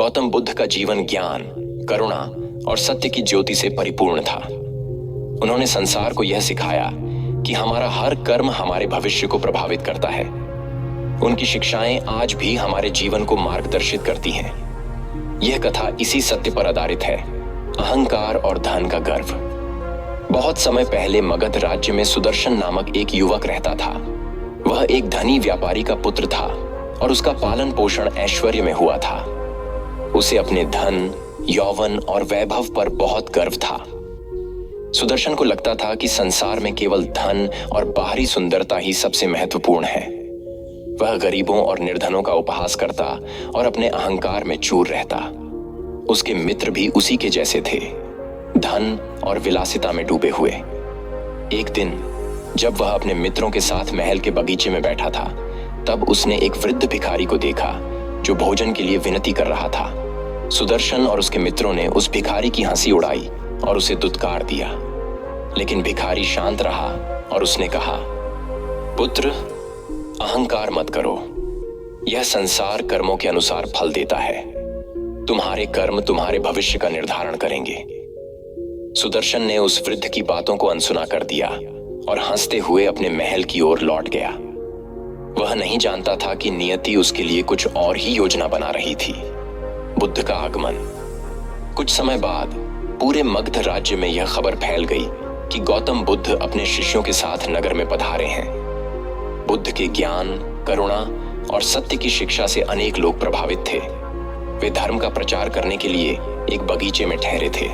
गौतम बुद्ध का जीवन ज्ञान, करुणा और सत्य की ज्योति से परिपूर्ण था। उन्होंने संसार को यह सिखाया कि हमारा हर कर्म हमारे भविष्य को प्रभावित करता है। उनकी शिक्षाएं आज भी हमारे जीवन को मार्गदर्शित करती हैं। यह कथा इसी सत्य पर आधारित है, अहंकार और धन का गर्व। बहुत समय पहले मगध राज्य में सुदर्शन नामक एक युवक रहता था। वह एक धनी व्यापारी का पुत्र था और उसका पालन पोषण ऐश्वर्य में हुआ था। उसे अपने धन, यौवन और वैभव पर बहुत गर्व था। सुदर्शन को लगता था कि संसार में केवल धन और बाहरी सुंदरता ही सबसे महत्वपूर्ण है। वह गरीबों और निर्धनों का उपहास करता और अपने अहंकार में चूर रहता। उसके मित्र भी उसी के जैसे थे, धन और विलासिता में डूबे हुए। एक दिन जब वह अपने मित्रों के साथ महल के बगीचे में बैठा था, तब उसने एक वृद्ध भिखारी को देखा जो भोजन के लिए विनती कर रहा था। सुदर्शन और उसके मित्रों ने उस भिखारी की हंसी उड़ाई और उसे दुत्कार दिया, लेकिन भिखारी शांत रहा और उसने कहा, पुत्र, अहंकार मत करो। यह संसार कर्मों के अनुसार फल देता है। तुम्हारे कर्म तुम्हारे भविष्य का निर्धारण करेंगे। सुदर्शन ने उस वृद्ध की बातों को अनसुना कर दिया और हंसते हुए अपने महल की ओर लौट गया। वह नहीं जानता था कि नियति उसके लिए कुछ और ही योजना बना रही थी। बुद्ध का आगमन। कुछ समय बाद पूरे मगध राज्य में यह खबर फैल गई कि गौतम बुद्ध अपने शिष्यों के साथ नगर में पधारे हैं। बुद्ध के ज्ञान, करुणा और सत्य की शिक्षा से अनेक लोग प्रभावित थे। वे धर्म का प्रचार करने के लिए एक बगीचे में ठहरे थे।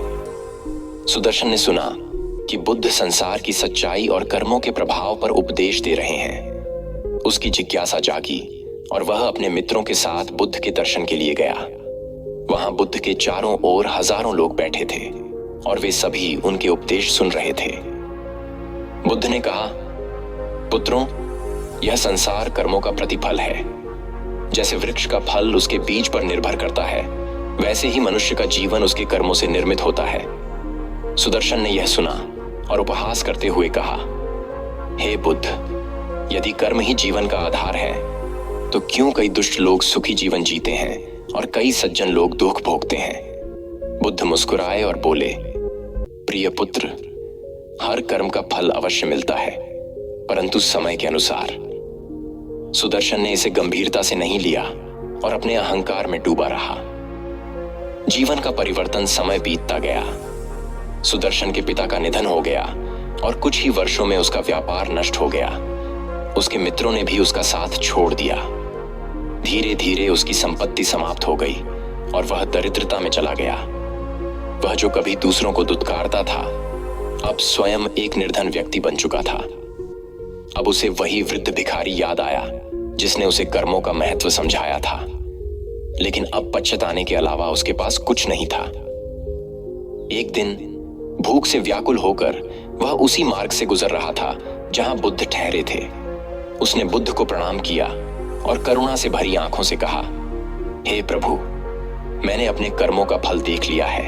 सुदर्शन ने सुना कि बुद्ध संसार की सच्चाई और कर्मों के प्रभाव पर उपदेश दे रहे हैं। उसकी जिज्ञासा जागी और वह अपने मित्रों के साथ बुद्ध के दर्शन के लिए गया। वहां बुद्ध के चारों ओर हजारों लोग बैठे थे और वे सभी उनके उपदेश सुन रहे थे। बुद्ध ने कहा, पुत्रों, यह संसार कर्मों का प्रतिफल है। जैसे वृक्ष का फल उसके बीज पर निर्भर करता है, वैसे ही मनुष्य का जीवन उसके कर्मों से निर्मित होता है। सुदर्शन ने यह सुना और उपहास करते हुए कहा, हे बुद्ध, यदि कर्म ही जीवन का आधार है, तो क्यों कई दुष्ट लोग सुखी जीवन जीते हैं और कई सज्जन लोग दुख भोगते हैं। बुद्ध मुस्कुराए और बोले, प्रिय पुत्र, हर कर्म का फल अवश्य मिलता है, परंतु समय के अनुसार। सुदर्शन ने इसे गंभीरता से नहीं लिया और अपने अहंकार में डूबा रहा। जीवन का परिवर्तन समय बीतता गया। सुदर्शन के पिता का निधन हो गया और कुछ ही वर्षों में उसका व्यापार नष्ट हो गया। उसके मित्रों ने भी उसका साथ छोड़ दिया। धीरे धीरे उसकी संपत्ति समाप्त हो गई और वह दरिद्रता में चला गया। वह जो कभी दूसरों को दुत्कारता था, अब स्वयं एक निर्धन व्यक्ति बन चुका था। अब उसे वही वृद्ध भिखारी याद आया जिसने उसे कर्मों का महत्व समझाया था, लेकिन अब पश्चाताने के अलावा उसके पास कुछ नहीं था। एक दिन भूख से व्याकुल होकर वह उसी मार्ग से गुजर रहा था जहां बुद्ध ठहरे थे। उसने बुद्ध को प्रणाम किया और करुणा से भरी आंखों से कहा, हे प्रभु, मैंने अपने कर्मों का फल देख लिया है।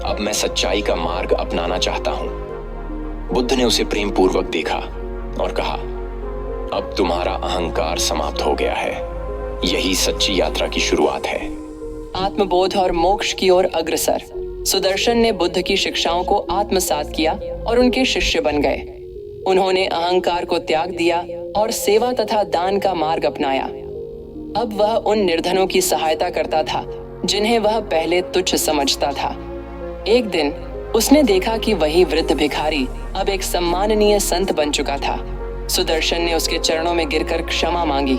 अब मैं सच्चाई का मार्ग अपनाना चाहता हूं। बुद्ध ने उसे प्रेम पूर्वक देखा और कहा, अब तुम्हारा अहंकार समाप्त हो गया है। यही सच्ची यात्रा की शुरुआत है। आत्मबोध और मोक्ष की ओर अग्रसर। सुदर्शन ने बुद्ध की शिक्षाओं को आत्मसात किया और उनके शिष्य बन गए। उन्होंने अहंकार को त्याग दिया और सेवा तथा दान का मार्ग अपनाया। अब वह उन निर्धनों की सहायता करता था जिन्हें वह पहले तुच्छ समझता था। एक दिन उसने देखा कि वही वृद्ध भिखारी अब एक सम्माननीय संत बन चुका था। सुदर्शन ने उसके चरणों में गिरकर क्षमा मांगी।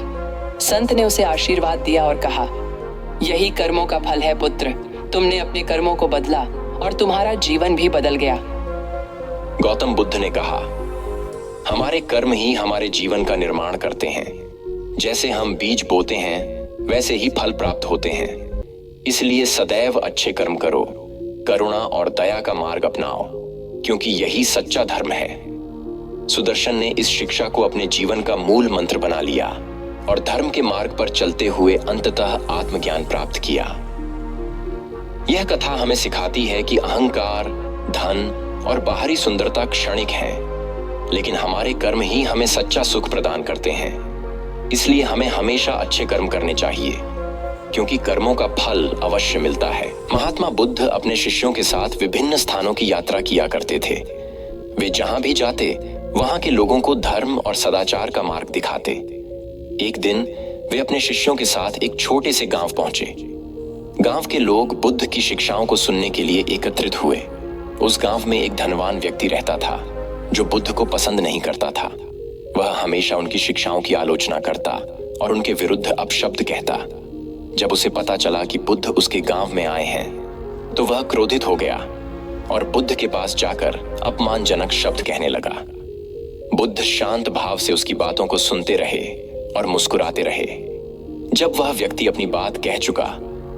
संत ने उसे आशीर्वाद दिया और कहा, यही कर्मों का फल है पुत्र। तुमने अपने कर्मों को बदला और तुम्हारा जीवन भी बदल गया। गौतम बुद्ध ने कहा, हमारे कर्म ही हमारे जीवन का निर्माण करते हैं। जैसे हम बीज बोते हैं, वैसे ही फल प्राप्त होते हैं। इसलिए सदैव अच्छे कर्म करो, करुणा और दया का मार्ग अपनाओ, क्योंकि यही सच्चा धर्म है। सुदर्शन ने इस शिक्षा को अपने जीवन का मूल मंत्र बना लिया और धर्म के मार्ग पर चलते हुए अंततः आत्मज्ञान प्राप्त किया। यह कथा हमें सिखाती है कि अहंकार, धन और बाहरी सुंदरता क्षणिक हैं, लेकिन हमारे कर्म ही हमें सच्चा सुख प्रदान करते हैं। इसलिए हमें हमेशा अच्छे कर्म करने चाहिए। क्योंकि कर्मों का फल अवश्य मिलता है। महात्मा बुद्ध अपने शिष्यों के साथ विभिन्न स्थानों की यात्रा किया करते थे। वे जहां भी जाते वहां के लोगों को धर्म और सदाचार का मार्ग दिखाते। एक दिन वे अपने शिष्यों के साथ एक छोटे से गांव पहुंचे। गांव के लोग बुद्ध की शिक्षाओं को सुनने के लिए एकत्रित हुए। उस गांव में एक धनवान व्यक्ति रहता था जो बुद्ध को पसंद नहीं करता था। वह हमेशा उनकी शिक्षाओं की आलोचना करता और उनके विरुद्ध अपशब्द कहता। जब उसे पता चला कि बुद्ध उसके गांव में आए हैं तो वह क्रोधित हो गया और बुद्ध के पास जाकर अपमानजनक शब्द कहने लगा। बुद्ध शांत भाव से उसकी बातों को सुनते रहे और मुस्कुराते रहे। जब वह व्यक्ति अपनी बात कह चुका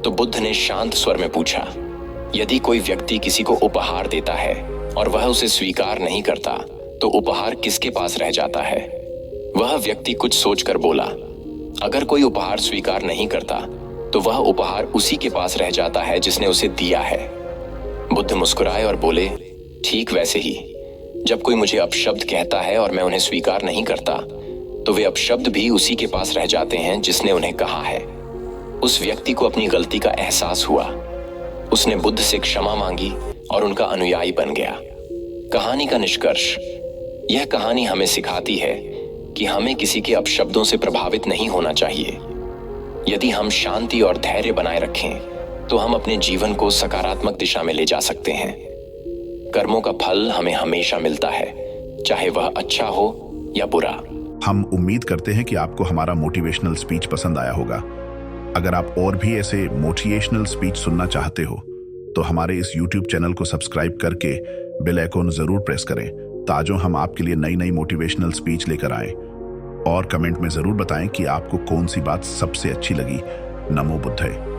तो बुद्ध ने शांत स्वर में पूछा, यदि कोई व्यक्ति किसी को उपहार देता है और वह उसे स्वीकार नहीं करता तो उपहार किसके पास रह जाता है? वह व्यक्ति कुछ सोचकर बोला, अगर कोई उपहार स्वीकार नहीं करता तो वह उपहार उसी के पास रह जाता है जिसने उसे दिया है। बुद्ध मुस्कुराए और बोले, ठीक वैसे ही जब कोई मुझे अपशब्द कहता है और मैं उन्हें स्वीकार नहीं करता तो वे अपशब्द भी उसी के पास रह जाते हैं जिसने उन्हें कहा है। उस व्यक्ति को अपनी गलती का एहसास हुआ। उसने बुद्ध से क्षमा मांगी और उनका अनुयायी बन गया। कहानी का निष्कर्ष, यह कहानी हमें सिखाती है कि हमें किसी के अपशब्दों से प्रभावित नहीं होना चाहिए। यदि हम शांति और धैर्य बनाए रखें तो हम अपने जीवन को सकारात्मक दिशा में ले जा सकते हैं। कर्मों का फल हमें हमेशा मिलता है, चाहे वह अच्छा हो या बुरा। हम उम्मीद करते हैं कि आपको हमारा मोटिवेशनल स्पीच पसंद आया होगा। अगर आप और भी ऐसे मोटिवेशनल स्पीच सुनना चाहते हो तो हमारे इस YouTube चैनल को सब्सक्राइब करके बेल आइकॉन जरूर प्रेस करें ताकि हम आपके लिए नई नई मोटिवेशनल स्पीच लेकर आए। और कमेंट में जरूर बताएं कि आपको कौन सी बात सबसे अच्छी लगी। नमो बुद्धाय।